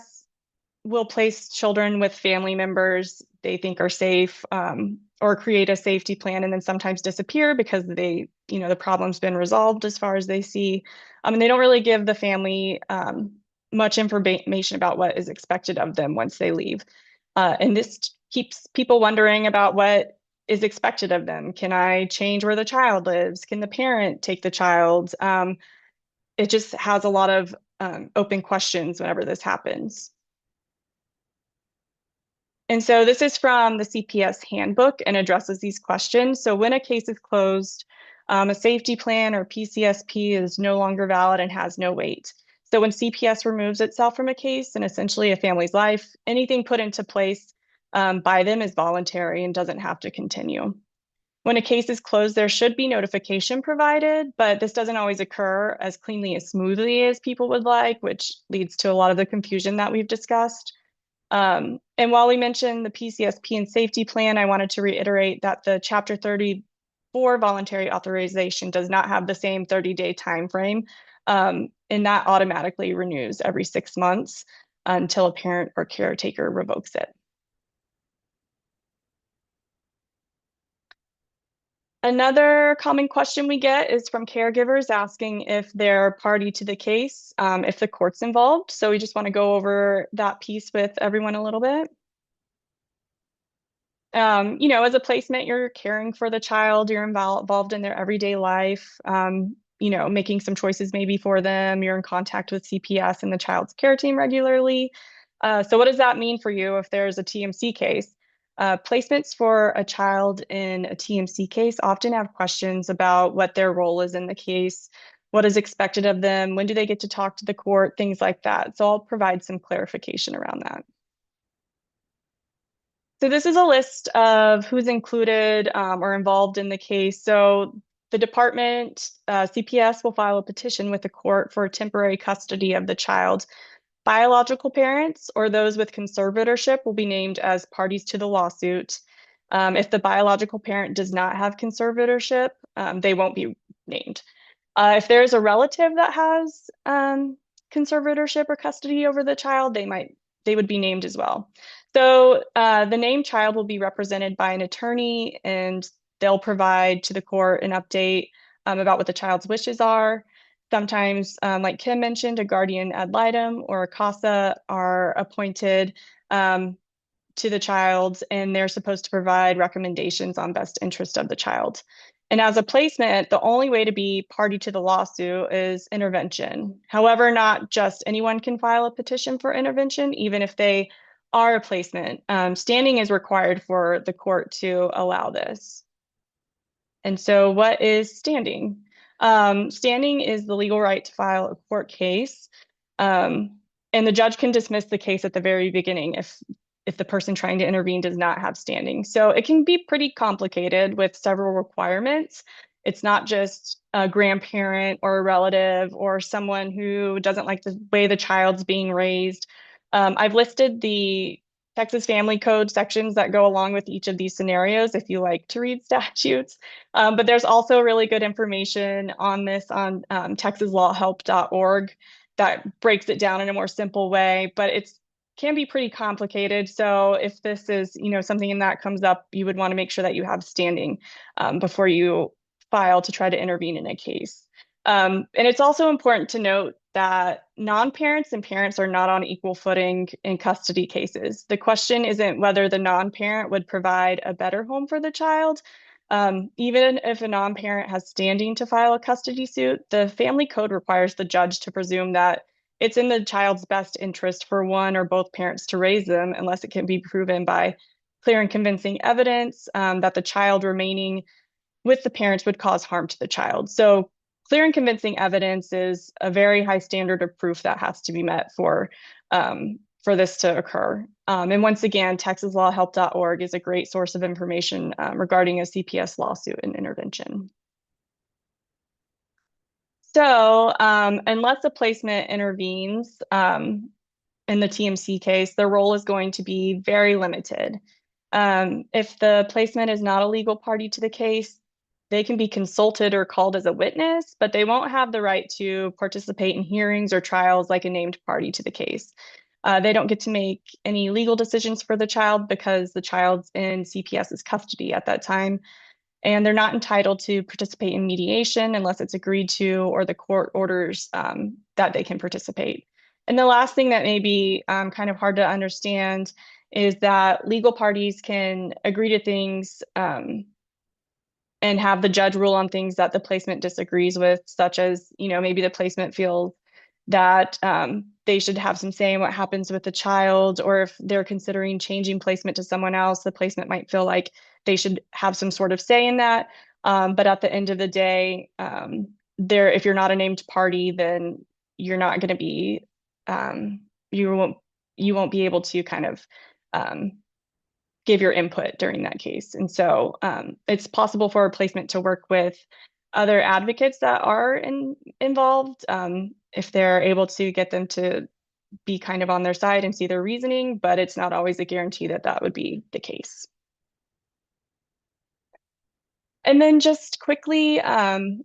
will place children with family members they think are safe, or create a safety plan and then sometimes disappear because the problem's been resolved as far as they see. And they don't really give the family much information about what is expected of them once they leave. And this keeps people wondering about what is expected of them. Can I change where the child lives? Can the parent take the child? It just has a lot of open questions whenever this happens. And so this is from the CPS handbook and addresses these questions. So when a case is closed, a safety plan or PCSP is no longer valid and has no weight. So when CPS removes itself from a case and essentially a family's life, anything put into place by them is voluntary and doesn't have to continue. When a case is closed, there should be notification provided, but this doesn't always occur as cleanly as smoothly as people would like, which leads to a lot of the confusion that we've discussed. And while we mentioned the PCSP and safety plan, I wanted to reiterate that the Chapter 34 voluntary authorization does not have the same 30-day time frame, and that automatically renews every 6 months until a parent or caretaker revokes it. Another common question we get is from caregivers asking if they're party to the case, if the court's involved. So we just want to go over that piece with everyone a little bit. As a placement, you're caring for the child, you're involved in their everyday life, making some choices maybe for them, you're in contact with CPS and the child's care team regularly. So what does that mean for you if there's a TMC case? Placements for a child in a TMC case often have questions about what their role is in the case, what is expected of them, when do they get to talk to the court, things like that. So I'll provide some clarification around that. So this is a list of who's included or involved in the case. So the department, CPS, will file a petition with the court for temporary custody of the child. Biological parents or those with conservatorship will be named as parties to the lawsuit. If the biological parent does not have conservatorship, they won't be named. If there's a relative that has conservatorship or custody over the child, they would be named as well. So the named child will be represented by an attorney, and they'll provide to the court an update about what the child's wishes are. Sometimes, like Kim mentioned, a guardian ad litem or a CASA are appointed to the child, and they're supposed to provide recommendations on best interest of the child. And as a placement, the only way to be party to the lawsuit is intervention. However, not just anyone can file a petition for intervention, even if they are a placement. Standing is required for the court to allow this. And so what is standing? Standing is the legal right to file a court case. And the judge can dismiss the case at the very beginning if the person trying to intervene does not have standing. So it can be pretty complicated with several requirements. It's not just a grandparent or a relative or someone who doesn't like the way the child's being raised. I've listed the Texas Family Code sections that go along with each of these scenarios if you like to read statutes. But there's also really good information on this on texaslawhelp.org that breaks it down in a more simple way, but it's can be pretty complicated. So if this is, something in that comes up, you would want to make sure that you have standing before you file to try to intervene in a case. And it's also important to note that non-parents and parents are not on equal footing in custody cases. The question isn't whether the non-parent would provide a better home for the child. Even if a non-parent has standing to file a custody suit, the family code requires the judge to presume that it's in the child's best interest for one or both parents to raise them, unless it can be proven by clear and convincing evidence that the child remaining with the parents would cause harm to the child. So clear and convincing evidence is a very high standard of proof that has to be met for this to occur. And once again, texaslawhelp.org is a great source of information regarding a CPS lawsuit and intervention. So unless a placement intervenes in the TMC case, their role is going to be very limited. If the placement is not a legal party to the case, they can be consulted or called as a witness, but they won't have the right to participate in hearings or trials like a named party to the case. They don't get to make any legal decisions for the child because the child's in CPS's custody at that time, and they're not entitled to participate in mediation unless it's agreed to or the court orders that they can participate. And the last thing that may be kind of hard to understand is that legal parties can agree to things and have the judge rule on things that the placement disagrees with, such as, maybe the placement feels that they should have some say in what happens with the child, or if they're considering changing placement to someone else, the placement might feel like they should have some sort of say in that. But at the end of the day, if you're not a named party, then you're not going to be, you won't be able to kind of give your input during that case. And so it's possible for a placement to work with other advocates that are involved if they're able to get them to be kind of on their side and see their reasoning, but it's not always a guarantee that that would be the case. And then just quickly,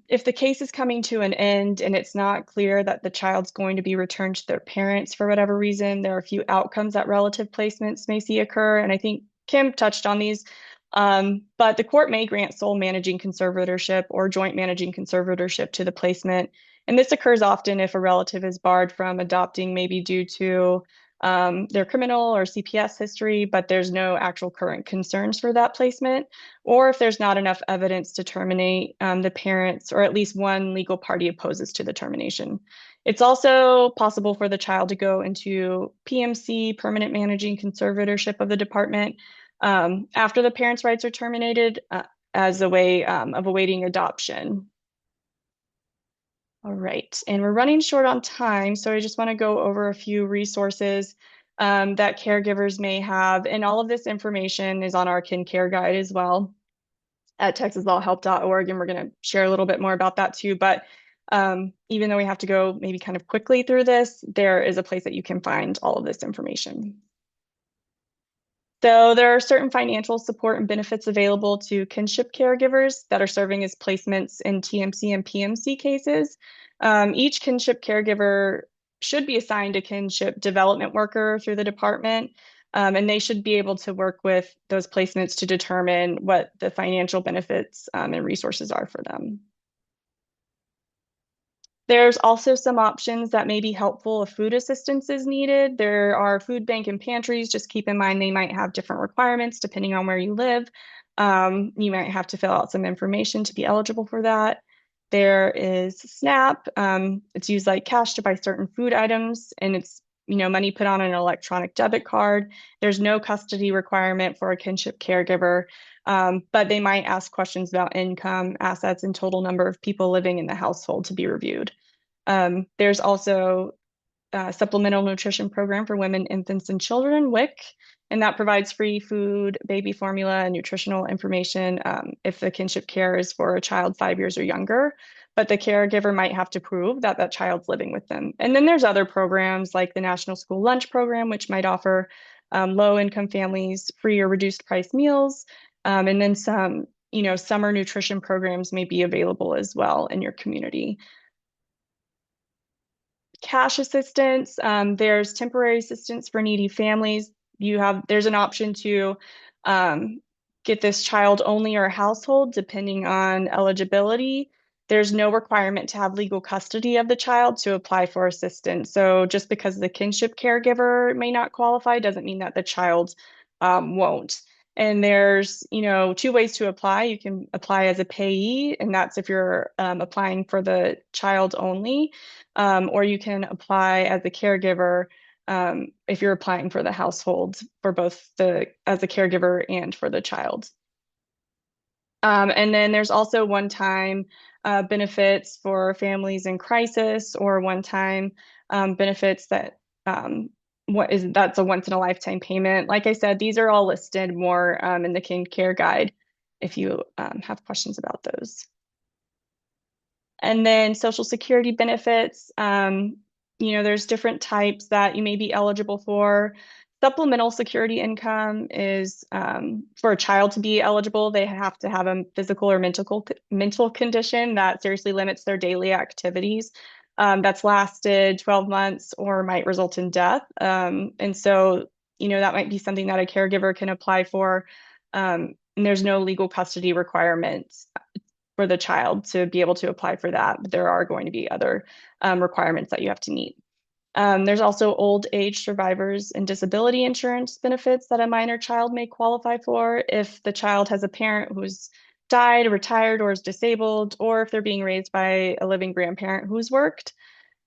if the case is coming to an end and it's not clear that the child's going to be returned to their parents for whatever reason, there are a few outcomes that relative placements may see occur. And I think Kim touched on these, but the court may grant sole managing conservatorship or joint managing conservatorship to the placement. And this occurs often if a relative is barred from adopting, maybe due to their criminal or CPS history, but there's no actual current concerns for that placement, or if there's not enough evidence to terminate the parents, or at least one legal party opposes to the termination. It's also possible for the child to go into PMC, permanent managing conservatorship of the department, after the parents' rights are terminated as a way of awaiting adoption. All right, and we're running short on time, so I just want to go over a few resources that caregivers may have, and all of this information is on our Kin Care Guide as well at texaslawhelp.org, and we're going to share a little bit more about that too. But even though we have to go maybe kind of quickly through this, there is a place that you can find all of this information. So there are certain financial support and benefits available to kinship caregivers that are serving as placements in TMC and PMC cases. Each kinship caregiver should be assigned a kinship development worker through the department, and they should be able to work with those placements to determine what the financial benefits and resources are for them. There's also some options that may be helpful if food assistance is needed. There are food bank and pantries. Just keep in mind they might have different requirements depending on where you live. You might have to fill out some information to be eligible for that. There is SNAP. It's used like cash to buy certain food items, and it's money put on an electronic debit card. There's no custody requirement for a kinship caregiver, but they might ask questions about income, assets, and total number of people living in the household to be reviewed. There's also a supplemental nutrition program for women, infants, and children, WIC, and that provides free food, baby formula, and nutritional information if the kinship care is for a child 5 years or younger. But the caregiver might have to prove that that child's living with them. And then there's other programs like the National School Lunch Program, which might offer low income families free or reduced price meals, and then some, summer nutrition programs may be available as well in your community. Cash assistance. There's temporary assistance for needy families. There's an option to um, get this child only or household depending on eligibility. There's no requirement to have legal custody of the child to apply for assistance. So just because the kinship caregiver may not qualify doesn't mean that the child won't. And there's, two ways to apply. You can apply as a payee, and that's if you're applying for the child only, or you can apply as a caregiver if you're applying for the household for both as a caregiver and for the child. And then there's also one-time benefits for families in crisis, or one-time benefits that's a once in a lifetime payment. Like I said, these are all listed more in the Kin Care Guide if you have questions about those. And then Social Security benefits, there's different types that you may be eligible for. Supplemental security income is for a child to be eligible, they have to have a physical or mental condition that seriously limits their daily activities. That's lasted 12 months or might result in death. And so, that might be something that a caregiver can apply for. And there's no legal custody requirements for the child to be able to apply for that, but there are going to be other requirements that you have to meet. There's also old age survivors and disability insurance benefits that a minor child may qualify for if the child has a parent who's died, retired, or is disabled, or if they're being raised by a living grandparent who's worked.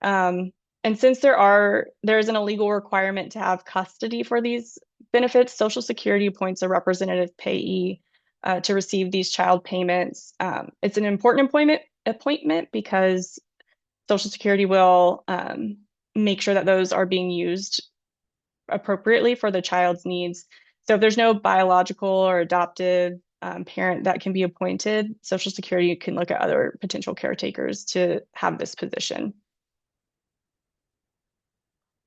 And since there isn't a legal requirement to have custody for these benefits, Social Security appoints a representative payee to receive these child payments. It's an important appointment because Social Security will make sure that those are being used appropriately for the child's needs. So if there's no biological or adoptive parent that can be appointed, Social Security can look at other potential caretakers to have this position.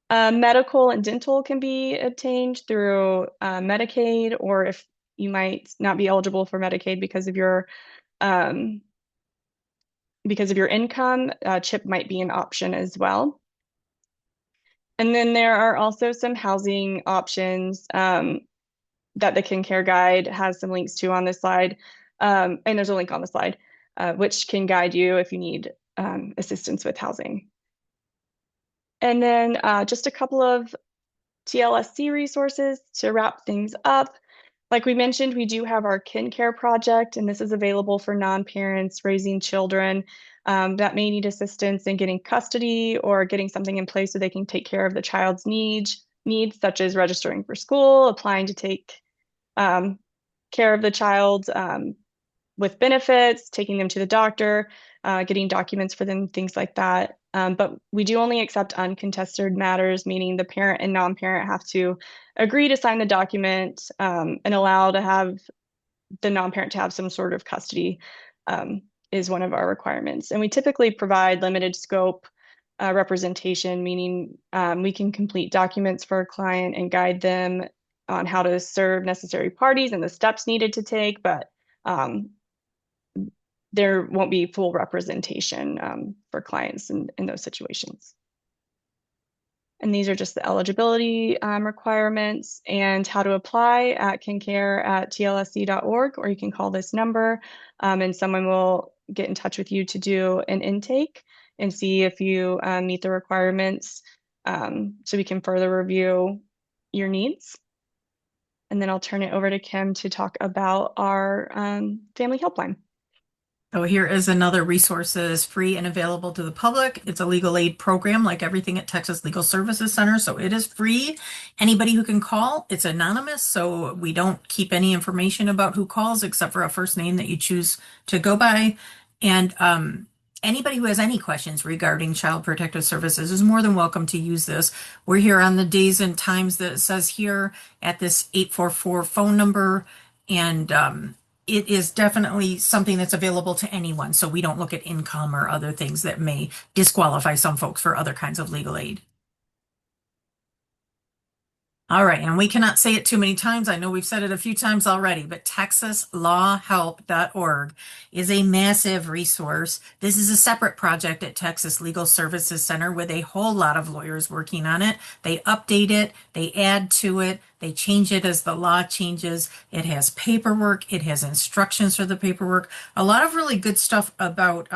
Medical and dental can be obtained through Medicaid, or if you might not be eligible for Medicaid um, because of your income, CHIP might be an option as well. And then there are also some housing options that the Kin Care Guide has some links to on this slide. And there's a link on the slide, which can guide you if you need assistance with housing. And then just a couple of TLSC resources to wrap things up. Like we mentioned, we do have our Kin Care project, and this is available for non-parents raising children that may need assistance in getting custody or getting something in place so they can take care of the child's needs, such as registering for school, applying to take care of the child with benefits, taking them to the doctor, getting documents for them, things like that. But we do only accept uncontested matters, meaning the parent and non-parent have to agree to sign the document and allow to have the non-parent to have some sort of custody is one of our requirements. And we typically provide limited scope representation, meaning we can complete documents for a client and guide them on how to serve necessary parties and the steps needed to take, but there won't be full representation for clients in those situations. And these are just the eligibility requirements and how to apply at kincare@tlsc.org, or you can call this number and someone will get in touch with you to do an intake and see if you meet the requirements so we can further review your needs. And then I'll turn it over to Kim to talk about our family helpline. So here is another resource that is free and available to the public. It's a legal aid program like everything at Texas Legal Services Center. So it is free. Anybody who can call, it's anonymous. So we don't keep any information about who calls except for a first name that you choose to go by. And anybody who has any questions regarding Child Protective Services is more than welcome to use this. We're here on the days and times that it says here at this 844 phone number. And it is definitely something that's available to anyone. So we don't look at income or other things that may disqualify some folks for other kinds of legal aid. All right, and we cannot say it too many times. I know we've said it a few times already, but texaslawhelp.org is a massive resource. This is a separate project at Texas Legal Services Center with a whole lot of lawyers working on it. They update it, they add to it, they change it as the law changes. It has paperwork, it has instructions for the paperwork, a lot of really good stuff about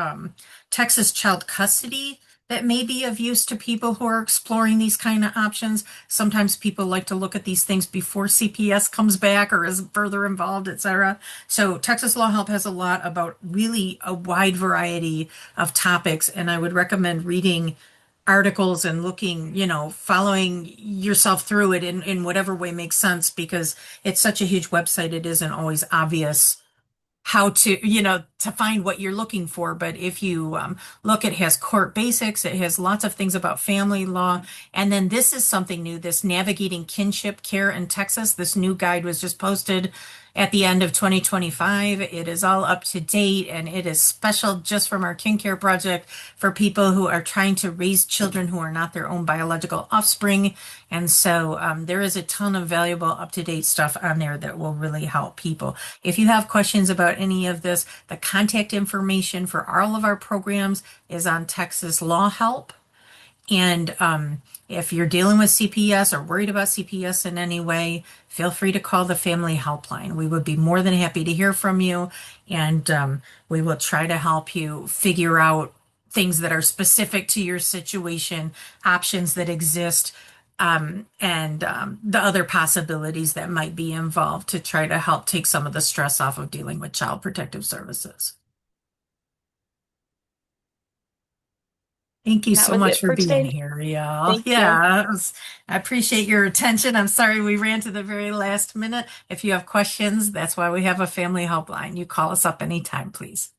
Texas child custody that may be of use to people who are exploring these kind of options. Sometimes people like to look at these things before CPS comes back or is further involved, etc. So Texas Law Help has a lot about really a wide variety of topics, and I would recommend reading articles and looking, following yourself through it in whatever way makes sense because it's such a huge website, it isn't always obvious how to, to find what you're looking for. But if you look, it has court basics, it has lots of things about family law. And then this is something new, this Navigating Kinship Care in Texas. This new guide was just posted at the end of 2025. It is all up to date and it is special just from our Kin Care project for people who are trying to raise children who are not their own biological offspring. And so there is a ton of valuable up to date stuff on there that will really help people. If you have questions about any of this, the contact information for all of our programs is on Texas Law Help. And if you're dealing with CPS or worried about CPS in any way, feel free to call the Family Helpline. We would be more than happy to hear from you, and we will try to help you figure out things that are specific to your situation, options that exist, and the other possibilities that might be involved to try to help take some of the stress off of dealing with child protective services. Thank you That so was much it for for being today. here, y'all. Thank you. Yeah, I appreciate your attention. I'm sorry we ran to the very last minute. If you have questions, that's why we have a family helpline. You call us up anytime, please.